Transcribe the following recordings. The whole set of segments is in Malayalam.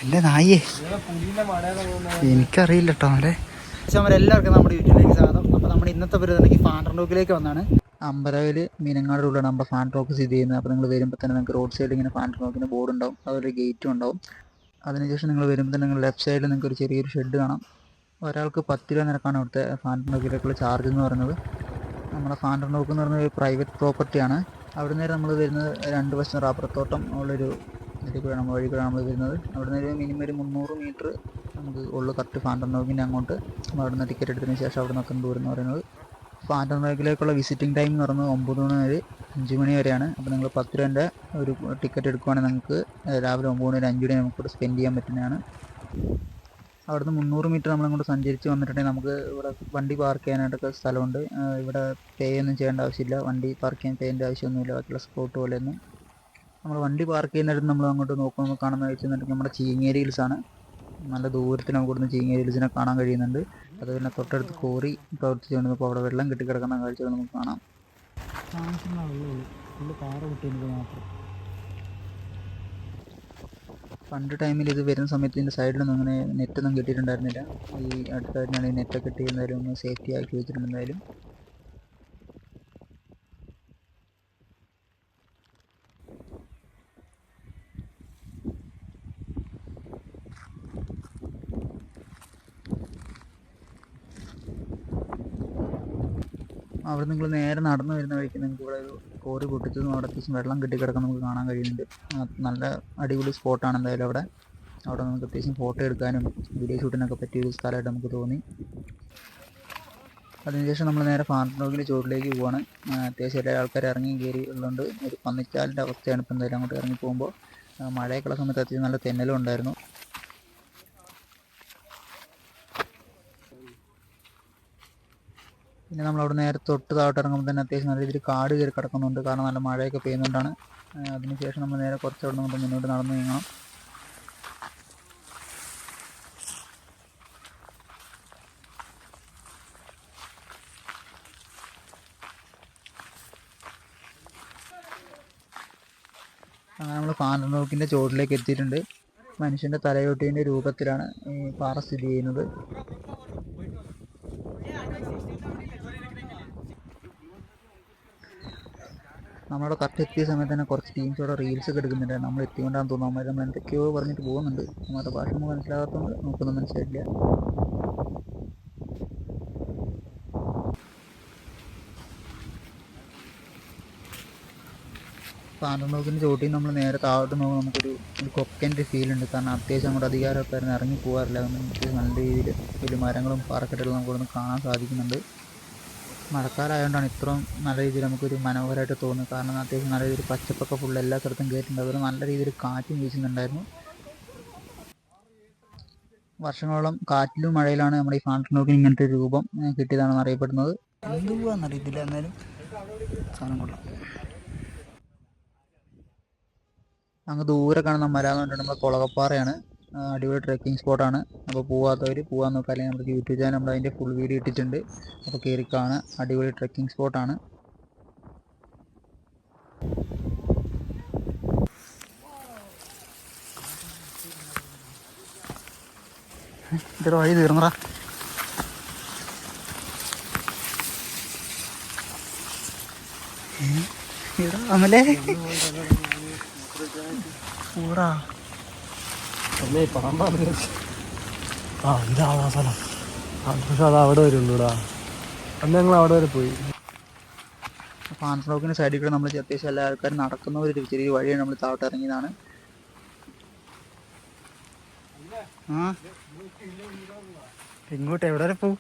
എൻ്റെ നായേ എനിക്കറിയില്ല കേട്ടോ അവരെ. പക്ഷെ അവരെല്ലാവർക്കും നമ്മുടെ യൂട്യൂബിലേക്ക് സ്വാഗതം. അപ്പോൾ നമ്മുടെ ഇന്നത്തെ പരിപാടി ഫാൻഡർ റോക്കിലേക്ക് വന്നാണ്. അമ്പലവിൽ മീനങ്ങാട് റോഡിലാണ് നമ്മുടെ ഫാൻഡർ റോക്ക് സ്ഥിതി ചെയ്യുന്നത്. അപ്പോൾ നിങ്ങൾ വരുമ്പോൾ തന്നെ നിങ്ങൾക്ക് റോഡ് സൈഡിൽ ഇങ്ങനെ ഫാൻഡർ റോക്കിൻ്റെ ബോർഡ് ഉണ്ടാവും, അതൊരു ഗേറ്റും ഉണ്ടാവും. അതിനുശേഷം നിങ്ങൾ വരുമ്പോൾ തന്നെ നിങ്ങൾ ലെഫ്റ്റ് സൈഡിൽ നിങ്ങൾക്ക് ഒരു ചെറിയൊരു ഷെഡ് കാണാം. ഒരാൾക്ക് 10 രൂപ നിരക്കാണ് അവിടുത്തെ ഫാൻഡർ റോക്കിലേക്കുള്ള ചാർജ് എന്ന് പറയുന്നത്. നമ്മുടെ ഫാൻഡർ റോക്ക് എന്ന് പറയുന്നത് ഒരു പ്രൈവറ്റ് പ്രോപ്പർട്ടിയാണ്. അവിടെ നിന്ന് നമ്മൾ വരുന്നത് 2 വശം റബ്ബർത്തോട്ടം ഉള്ളൊരു ഇതിൽ കൂടെ വഴി കൂടെ നമ്മൾ വരുന്നത്. അവിടെ നിന്ന് മിനിമം ഒരു 300 മീറ്റർ നമുക്ക് ഉള്ളു കറക്റ്റ് ഫാൻഡർ റോക്കിൻ്റെ അങ്ങോട്ട്. അവിടെ നിന്ന് ടിക്കറ്റ് എടുത്തതിന് ശേഷം അവിടെ നിന്നൊക്കെ ദൂരം എന്ന് പറയുന്നത്. ഫാൻഡർ റോക്കിലേക്കുള്ള വിസിറ്റിംഗ് ടൈം എന്ന് പറയുന്നത് 9 മണി വരെ 5 മണി വരെയാണ്. അപ്പോൾ നിങ്ങൾ 10 രൂപേൻ്റെ ഒരു ടിക്കറ്റ് എടുക്കുവാണെങ്കിൽ നിങ്ങൾക്ക് രാവിലെ 9 മണി 5 മണി നമുക്കിവിടെ സ്പെൻഡ് ചെയ്യാൻ പറ്റുന്നതാണ്. അവിടുന്ന് 300 മീറ്റർ നമ്മളങ്ങോട്ട് സഞ്ചരിച്ച് വന്നിട്ടുണ്ടെങ്കിൽ നമുക്ക് ഇവിടെ വണ്ടി പാർക്ക് ചെയ്യാനായിട്ടൊക്കെ സ്ഥലമുണ്ട്. ഇവിടെ പേ ഒന്നും ചെയ്യേണ്ട ആവശ്യമില്ല, വണ്ടി പാർക്ക് ചെയ്യാൻ പേയ്ൻ്റെ ആവശ്യമൊന്നുമില്ല ബാക്കിയുള്ള സ്പോട്ട് പോലെയൊന്നും. നമ്മൾ വണ്ടി പാർക്ക് ചെയ്യുന്നിടത്ത് നമ്മൾ അങ്ങോട്ട് നോക്കുമ്പോൾ കാണുന്ന വെച്ചിട്ടുണ്ടെങ്കിൽ നമ്മുടെ ചീങ്ങേരി ഹിൽസാണ്. നല്ല ദൂരത്തിൽ നമുക്ക് ഇവിടുന്ന് ചീങ്ങേരി ഹിൽസിനെ കാണാൻ കഴിയുന്നുണ്ട്. അത് പിന്നെ തൊട്ടടുത്ത് കോറി പ്രവർത്തിച്ചുകൊണ്ടിരുന്നപ്പോൾ അവിടെ വെള്ളം കെട്ടിക്കിടക്കുന്ന കാഴ്ചകൾ നമുക്ക് കാണാം. പണ്ട് ടൈമിൽ ഇത് വരുന്ന സമയത്ത് ഇതിൻ്റെ സൈഡിലൊന്നും അങ്ങനെ നെറ്റൊന്നും കെട്ടിയിട്ടുണ്ടായിരുന്നില്ല. ഈ അടുത്തായിട്ടാണ് ഈ നെറ്റൊക്കെ കെട്ടി എന്തായാലും ഒന്ന് സേഫ്റ്റി ആക്കി വെച്ചിട്ടുണ്ട്. എന്തായാലും അവിടെ നിങ്ങൾ നേരെ നടന്നു വരുന്ന വഴിക്ക് നിങ്ങൾക്ക് ഇവിടെ ഒരു കോറി പൊട്ടിച്ചതും അവിടെ അത്യാവശ്യം വെള്ളം കെട്ടിക്കിടക്കാൻ നമുക്ക് കാണാൻ കഴിയുന്നുണ്ട്. നല്ല അടിപൊളി സ്പോട്ടാണ് എന്തായാലും അവിടെ. അവിടെ നമുക്ക് അത്യാവശ്യം ഫോട്ടോ എടുക്കാനും വീഡിയോ ഷൂട്ടിനൊക്കെ പറ്റിയൊരു സ്ഥലമായിട്ട് നമുക്ക് തോന്നി. അതിനുശേഷം നമ്മൾ നേരെ ഫാൻഡർ റോക്കിൻ്റെ ചുവട്ടിലേക്ക് പോവാണ്. അത്യാവശ്യം എല്ലാ ആൾക്കാർ ഇറങ്ങി കയറി ഉള്ളതുകൊണ്ട് ഒരു പന്നിച്ചാലിൻ്റെ അവസ്ഥയാണ് ഇപ്പോൾ എന്തായാലും അങ്ങോട്ട് ഇറങ്ങി പോകുമ്പോൾ. മഴയൊക്കെയുള്ള സമയത്ത് അത്യാവശ്യം നല്ല തെന്നലും ഉണ്ടായിരുന്നു. പിന്നെ നമ്മളവിടെ നേരെ തൊട്ട് താഴോട്ട് ഇറങ്ങുമ്പോൾ തന്നെ അത്യാവശ്യം നല്ല രീതിയിൽ കാട് കയറി കിടക്കുന്നുണ്ട്, കാരണം നല്ല മഴയൊക്കെ പെയ്യുന്നതുകൊണ്ടാണ്. അതിനുശേഷം നമ്മൾ നേരെ കുറച്ച് അവിടെ നിന്ന് മുന്നോട്ട് നടന്നു നീങ്ങണം. അങ്ങനെ നമ്മൾ ഫാൻഡർ റോക്കിൻ്റെ ചുവട്ടിലേക്ക് എത്തിയിട്ടുണ്ട്. മനുഷ്യൻ്റെ തലയോട്ടീൻ്റെ രൂപത്തിലാണ് ഈ പാറ സ്ഥിതി ചെയ്യുന്നത്. നമ്മളവിടെ കറക്റ്റ് എത്തിയ സമയത്ത് തന്നെ കുറച്ച് ടീംസ് അവിടെ റീൽസ് ഒക്കെ എടുക്കുന്നുണ്ട്. നമ്മൾ എത്തിക്കൊണ്ടാന്ന് തോന്നുന്നു. നമ്മൾ എന്തൊക്കെയോ പറഞ്ഞിട്ട് പോകുന്നുണ്ട്. നമ്മുടെ ഭാഷ മനസ്സിലാകാത്തതുകൊണ്ട് നമുക്കൊന്നും മനസ്സിലായില്ല. ഫാൻഡർ റോക്കിൻ്റെ ചോട്ടിൽ നമ്മൾ നേരെ താഴോട്ട് നോക്കുമ്പോൾ നമുക്കൊരു കൊക്കൻ്റെ ഫീൽ ഉണ്ട്. കാരണം അത്യാവശ്യം അങ്ങോട്ട് അധികാരമൊക്കെ ആയിരുന്നു ഇറങ്ങി പോകാറില്ല. അത്യാവശ്യം നല്ല രീതിയിൽ വലിയ മരങ്ങളും പാറക്കെട്ടുകളും നമുക്കൊന്ന് കാണാൻ സാധിക്കുന്നുണ്ട്. മഴക്കാലമായതുകൊണ്ടാണ് ഇത്രയും നല്ല രീതിയിൽ നമുക്കൊരു മനോഹരമായിട്ട് തോന്നുന്നത്. കാരണം അത്യാവശ്യം നല്ല രീതിയിൽ പച്ചപ്പൊക്കെ ഫുള്ള് എല്ലാ സ്ഥലത്തും കയറ്റിട്ടുണ്ട്. അതുപോലെ നല്ല രീതിയിൽ കാറ്റും വീശുന്നുണ്ടായിരുന്നു. വർഷങ്ങളോളം കാറ്റിലും മഴയിലാണ് നമ്മുടെ ഈ ഫാൻഡർ റോക്കിന് ഇങ്ങനത്തെ ഒരു രൂപം കിട്ടിയതാണെന്ന് അറിയപ്പെടുന്നത്. എന്തുവാന്നറിയത്തില്ല, എന്നാലും സാധനം കൊള്ളാം. അങ്ങ് ദൂരെ കാണുന്ന മല എന്ന് പറഞ്ഞിട്ട് നമ്മുടെ കുളകപ്പാറയാണ്. അടിപൊളി ട്രെക്കിംഗ് സ്പോട്ടാണ്. അപ്പോൾ പോവാത്തവർ പോകാൻ നോക്കുക. അല്ലെങ്കിൽ നമ്മുടെ യൂട്യൂബ് ചാനൽ നമ്മൾ അതിൻ്റെ ഫുൾ വീഡിയോ ഇട്ടിട്ടുണ്ട്. അപ്പോൾ കയറി കാണുക. അടിപൊളി ട്രെക്കിംഗ് സ്പോട്ടാണ്. ഇതൊരു വഴി തീർന്നടാ. അമലേ ൂടാ ഇതാ സ്ഥലം. പക്ഷെ അത് അവിടെ വരെ ഉള്ളൂടാ. അന്ന് ഞങ്ങൾ അവിടെ വരെ പോയി. ഫാൻഡർ റോക്കിൻ്റെ സൈഡിൽ കൂടെ നമ്മൾ അത്യാവശ്യം എല്ലാ ആൾക്കാരും നടക്കുന്ന ഒരു ചെറിയ വഴിയാണ്. നമ്മൾ താഴോട്ട് ഇറങ്ങിയതാണ്. ഇങ്ങോട്ട് എവിടെ വരെ പോവും?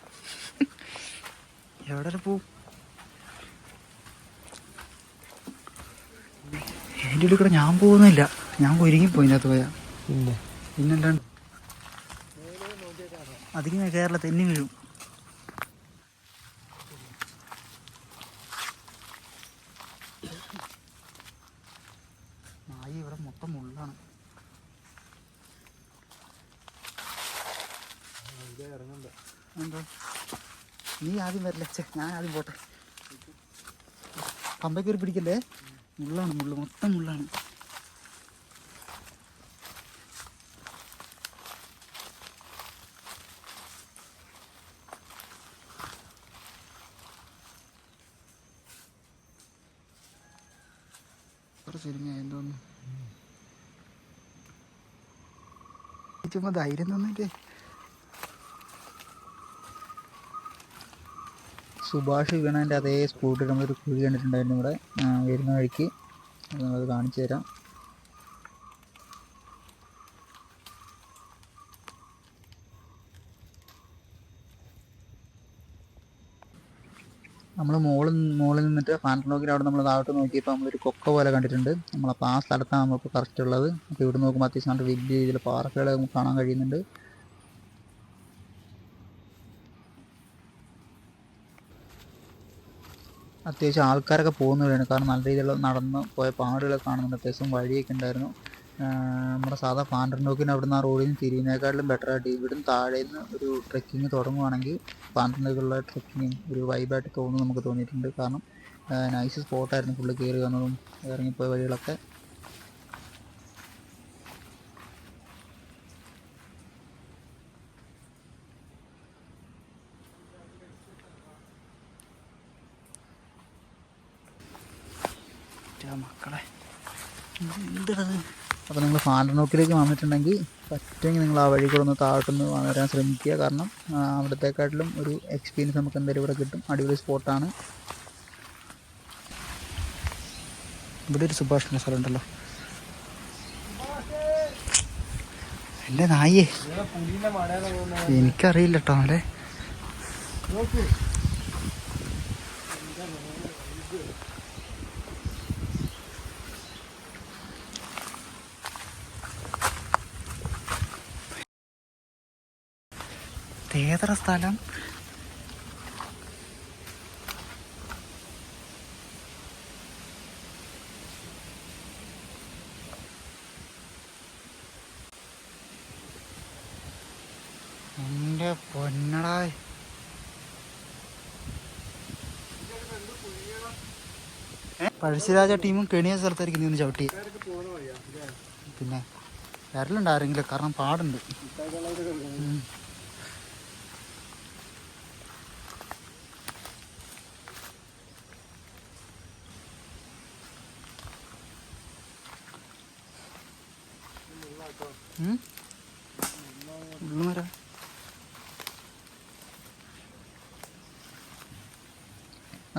എവിടെ വരെ പോവും? എൻ്റെ ഉള്ളിൽ കൂടെ ഞാൻ പോകുന്നില്ല. ഞാൻ ഒരുങ്ങിപ്പോയി ഇതിനകത്ത് പോയാ. പിന്നല്ലാണ്ട് അതിങ്ങനെ കേരള തെന്നി വീഴും. നായി ഇവിടെ മൊത്തം മുള്ളാണ്. എന്താ നീ ആദ്യം വരില്ല, ഞാൻ ആദ്യം പോട്ടെ. പമ്പയ്ക്കൊരു പിടിക്കല്ലേ, മുള്ളാണ്, മൊത്തം മുള്ളാണ്. സൂപ്പർ സിനിമയായെന്ന് തോന്നുന്നു. ചുമ്മാ ധൈര്യം തോന്നിട്ടേ. സുഭാഷ് വീണതിൻ്റെ അതേ സ്പോട്ടിൽ നമ്മളൊരു കുഴി കണ്ടിട്ടുണ്ടായിരുന്നു ഇവിടെ വരുന്ന വഴിക്ക്. അത് കാണിച്ചു തരാം. നമ്മൾ മുകളിൽ നിന്നിട്ട് ഫാൻറ്റം റോക്കിൽ അവിടെ നമ്മൾ താഴോട്ട് നോക്കിയപ്പോൾ നമ്മളൊരു കൊക്ക പോലെ കണ്ടിട്ടുണ്ട്. നമ്മളപ്പോൾ ആ സ്ഥലത്താണ് നമ്മളിപ്പോൾ കറക്റ്റ് ഉള്ളത്. അപ്പോൾ ഇവിടെ നോക്കുമ്പോൾ അത്യാവശ്യം നല്ല വലിയ രീതിയിൽ പാറകൾ നമുക്ക് കാണാൻ കഴിയുന്നുണ്ട്. അത്യാവശ്യം ആൾക്കാരൊക്കെ പോകുന്നവരാണ്, കാരണം നല്ല രീതിയിലുള്ള നടന്ന് പോയ പാടുകളൊക്കെ കാണുന്നുണ്ട്. അത്യാവശ്യം വഴിയൊക്കെ ഉണ്ടായിരുന്നു. നമ്മുടെ സാധാ ഫാൻറ്റം റോക്കിന് അവിടെ നിന്ന് ആ റോഡിൽ നിന്ന് തിരിയുന്നതിനേക്കാളും ബെറ്ററായിട്ട് ഇവിടുന്ന് താഴെ നിന്ന് ഒരു ട്രെക്കിങ് തുടങ്ങുവാണെങ്കിൽ ഫാൻറ്റം റോക്കിലുള്ള ട്രെക്കിങ് ഒരു വൈബായിട്ട് തോന്നുന്നു നമുക്ക് തോന്നിയിട്ടുണ്ട്. കാരണം നൈസ് സ്പോട്ടായിരുന്നു ഫുള്ള് കയറി വന്നതും ഇറങ്ങിപ്പോയ വഴികളൊക്കെ. മക്കളെ എന്തത്. അപ്പോൾ നിങ്ങൾ ഫാൻറ്റം റോക്കിലേക്ക് വന്നിട്ടുണ്ടെങ്കിൽ പറ്റുമെങ്കിൽ നിങ്ങൾ ആ വഴി കൂടെ ഒന്ന് താഴോട്ടൊന്ന് വരാൻ ശ്രമിക്കുക. കാരണം അവിടത്തേക്കാട്ടിലും ഒരു എക്സ്പീരിയൻസ് നമുക്ക് എന്തായാലും ഇവിടെ കിട്ടും. അടിപൊളി സ്പോട്ടാണ്. ഇവിടെ ഒരു സുഭാഷിൻ്റെ സ്ഥലം ഉണ്ടല്ലോ. എൻ്റെ നായേ എനിക്കറിയില്ല കേട്ടോ. അല്ലേ ഏതൊരു സ്ഥലം. എൻ്റെ പൊന്നടാ. പഴശ്ശിരാജ ടീമും കെണിയ സ്ഥലത്തായിരിക്കും നിന്ന് ചവിട്ടി. പിന്നെ വരലുണ്ട് ആരെങ്കിലും, കാരണം പാടുണ്ട്.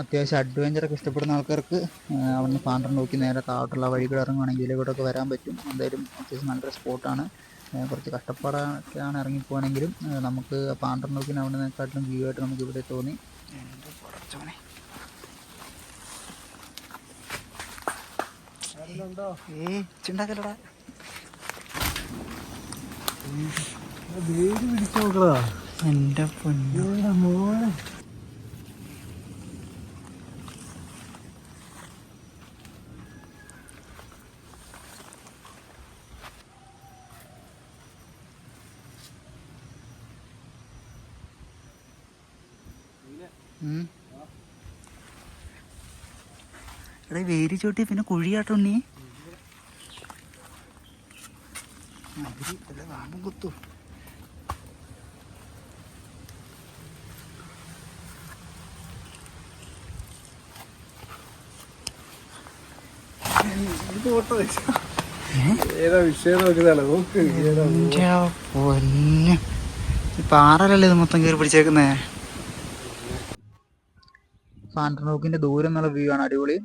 അത്യാവശ്യം അഡ്വഞ്ചറൊക്കെ ഇഷ്ടപ്പെടുന്ന ആൾക്കാർക്ക് അവിടുന്ന് ഫാൻറ്റം റോക്കി നേരെ താഴോട്ടുള്ള വഴികൾ ഇറങ്ങുവാണെങ്കിൽ ഇതിലൂടെയൊക്കെ വരാൻ പറ്റും. എന്തായാലും അത്യാവശ്യം നല്ലൊരു സ്പോട്ടാണ്. കുറച്ച് കഷ്ടപ്പാടൊക്കെയാണ് ഇറങ്ങിപ്പോവാണെങ്കിലും നമുക്ക് ഫാൻറ്റം റോക്കിന് അവിടെ നിന്നെക്കാട്ടിലും വ്യൂ ആയിട്ട് നമുക്ക് ഇവിടെ തോന്നി. ചിണ്ടാക്കല്ലടാ. എൻ്റെ പൊന്നോടെ മോളെ. എടാ വേരി ചോട്ടി പിന്നെ കുഴിയാട്ടോ നീ വാങ്ങും കുത്തു. പൊന്ന് പാറലല്ലേ ഇത് മൊത്തം കയറി പിടിച്ചേക്കുന്നേ. ഫാൻറ്റം റോക്കിന്റെ ദൂരം എന്നുള്ള വ്യൂ ആണ് അടിപൊളി.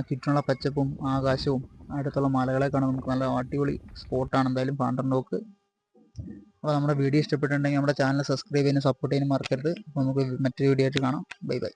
ചുറ്റുമുള്ള പച്ചപ്പും ആകാശവും അടുത്തുള്ള മലകളെ കാണാൻ നമുക്ക് നല്ല അടിപൊളി സ്പോട്ടാണ് എന്തായാലും ഫാൻറ്റം റോക്ക്. അപ്പോൾ നമ്മുടെ വീഡിയോ ഇഷ്ടപ്പെട്ടിട്ടുണ്ടെങ്കിൽ നമ്മുടെ ചാനൽ സബ്സ്ക്രൈബ് ചെയ്യാനും സപ്പോർട്ട് ചെയ്യാനും മറക്കരുത്. അപ്പോൾ നമുക്ക് മറ്റൊരു വീഡിയോ ആയിട്ട് കാണാം. Bye bye.